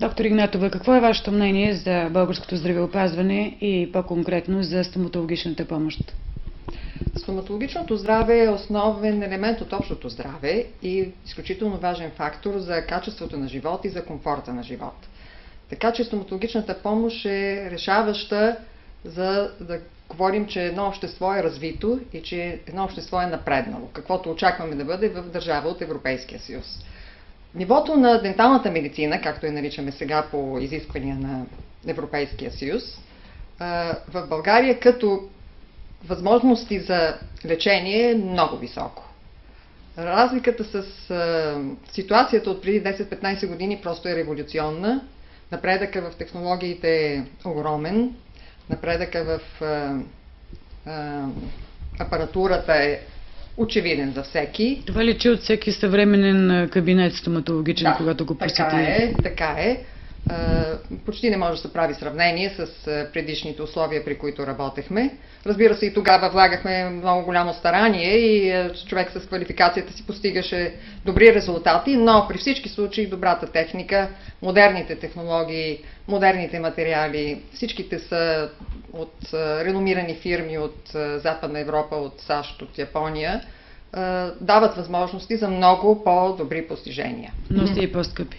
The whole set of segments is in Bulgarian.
Доктор Игнатова, какво е вашето мнение за българското здравеопазване и по-конкретно за стоматологичната помощ? Стоматологичното здраве е основен елемент от общото здраве и изключително важен фактор за качеството на живот и за комфорта на живот. Така че стоматологичната помощ е решаваща за да говорим, че едно общество е развито и че едно общество е напреднало, каквото очакваме да бъде в държава от Европейския съюз. Нивото на денталната медицина, както я наричаме сега по изисквания на Европейския съюз, в България като възможности за лечение е много високо. Разликата с ситуацията от преди 10-15 години просто е революционна. Напредъка в технологиите е огромен. Напредъка в апаратурата е очевиден за всеки. Това личи от всеки съвременен кабинет стоматологичен, когато го посети. Така е. Почти не може да се прави сравнение с предишните условия, при които работехме. Разбира се, и тогава влагахме много голямо старание и човек с квалификацията си постигаше добри резултати, но при всички случаи добрата техника, модерните технологии, модерните материали, всичките са от реномирани фирми от Западна Европа, от САЩ, от Япония, дават възможности за много по-добри постижения. Но сте и по-скъпи.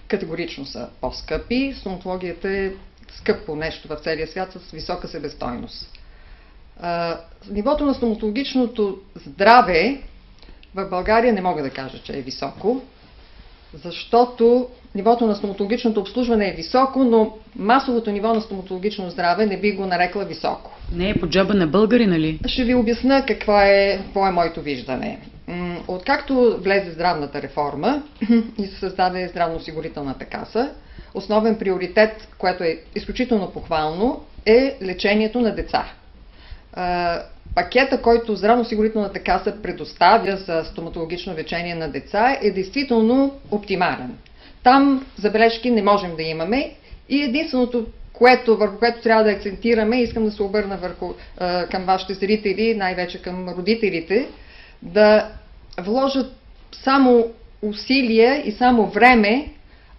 Категорично са по-скъпи. Стоматологията е скъпо нещо в целия свят с висока себестойност. Нивото на стоматологичното здраве в България не мога да кажа, че е високо, защото нивото на стоматологичното обслужване е високо, но масовото ниво на стоматологично здраве не би го нарекла високо. Не е по джоба на българи, нали? Ще ви обясня какво е моето виждане. Откакто влезе здравната реформа и се създаде здравноосигурителната каса, основен приоритет, което е изключително похвално, е лечението на деца. Пакета, който здравноосигурителната каса предоставя за стоматологично лечение на деца, е действително оптимален. Там забележки не можем да имаме и единственото, върху което трябва да акцентираме, искам да се обърна към вашите зрители, най-вече към родителите, да вложат само усилия и само време,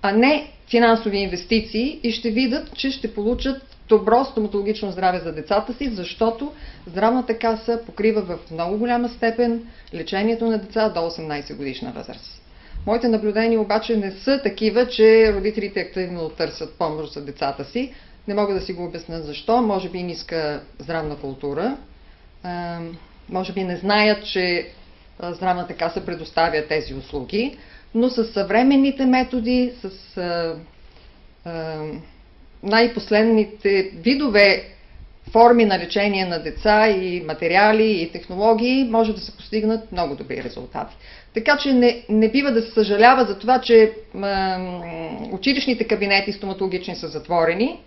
а не финансови инвестиции и ще видят, че ще получат добро стоматологично здраве за децата си, защото здравната каса покрива в много голяма степен лечението на деца до 18 годишна възраст. Моите наблюдения обаче не са такива, че родителите активно търсят помощ за децата си. Не мога да си го обясня защо. Може би ниска здравна култура. Може би не знаят, че здравната каса предоставя тези услуги, но с съвременните методи, с най-последните видове форми на лечение на деца и материали и технологии може да се постигнат много добри резултати. Така че не бива да се съжалява за това, че училищните кабинети стоматологични са затворени.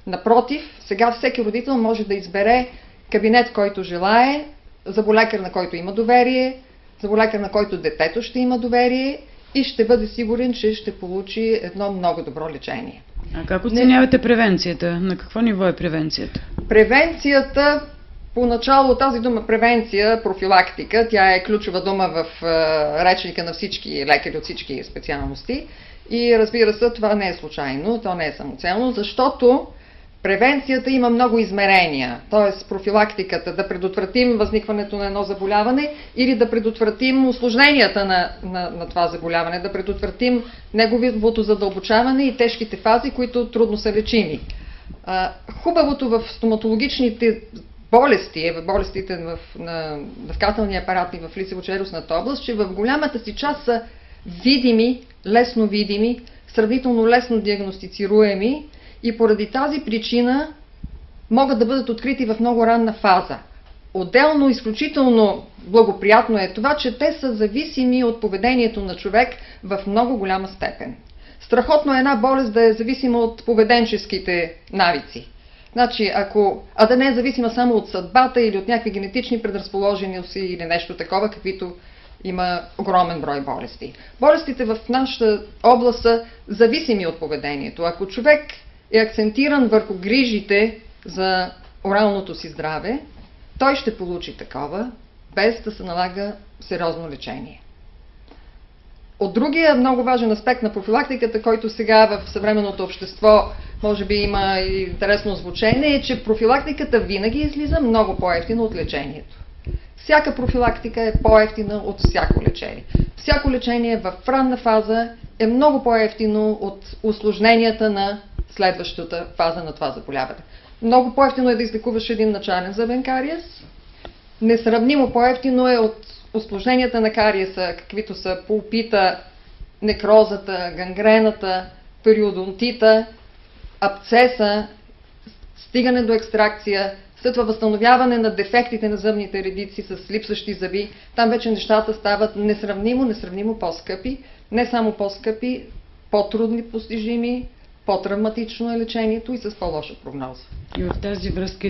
Напротив, сега всеки родител може да избере кабинет, който желае, зъболекар, на който има доверие, зъболекар, на който детето ще има доверие и ще бъде сигурен, че ще получи едно много добро лечение. А как оценявате превенцията? На какво ниво е превенцията? Превенцията, поначало тази дума превенция, профилактика, тя е ключова дума в речника на всички лекари от всички специалности и разбира се, това не е случайно, то не е самоцелно, защото превенцията има много измерения, т.е. профилактиката, да предотвратим възникването на едно заболяване или да предотвратим усложненията на това заболяване, да предотвратим неговото задълбочаване и тежките фази, които трудно са лечими. Хубавото в стоматологичните болести, в болестите на дъвкателния апарат и в лицево-челюстната област, че в голямата си част са видими, лесно видими, сравнително лесно диагностицируеми, и поради тази причина могат да бъдат открити в много ранна фаза. Отделно, изключително благоприятно е това, че те са зависими от поведението на човек в много голяма степен. Страхотно е една болест да е зависима от поведенческите навици. Значи, а да не е зависима само от съдбата или от някакви генетични предразположености или нещо такова, каквито има огромен брой болести. Болестите в нашата област са зависими от поведението. Ако човек е акцентиран върху грижите за оралното си здраве, той ще получи такова, без да се налага сериозно лечение. От другия много важен аспект на профилактиката, който сега в съвременното общество може би има и интересно звучение, е, че профилактиката винаги излиза много по-евтино от лечението. Всяка профилактика е по-евтина от всяко лечение. Всяко лечение в ранна фаза е много по-евтино от усложненията на следващата фаза на това заболяване. Много по-евтино е да излекуваш един начален зъбен кариес. Несравнимо по-евтино е от усложненията на кариеса, каквито са пулпита, некрозата, гангрената, периодонтита, абцеса, стигане до екстракция, след това възстановяване на дефектите на зъбните редици с липсващи зъби. Там вече нещата стават несравнимо по-скъпи. Не само по-скъпи, по-трудни постижими, по-травматично е лечението и с по-лоша прогноза. И в тази връзка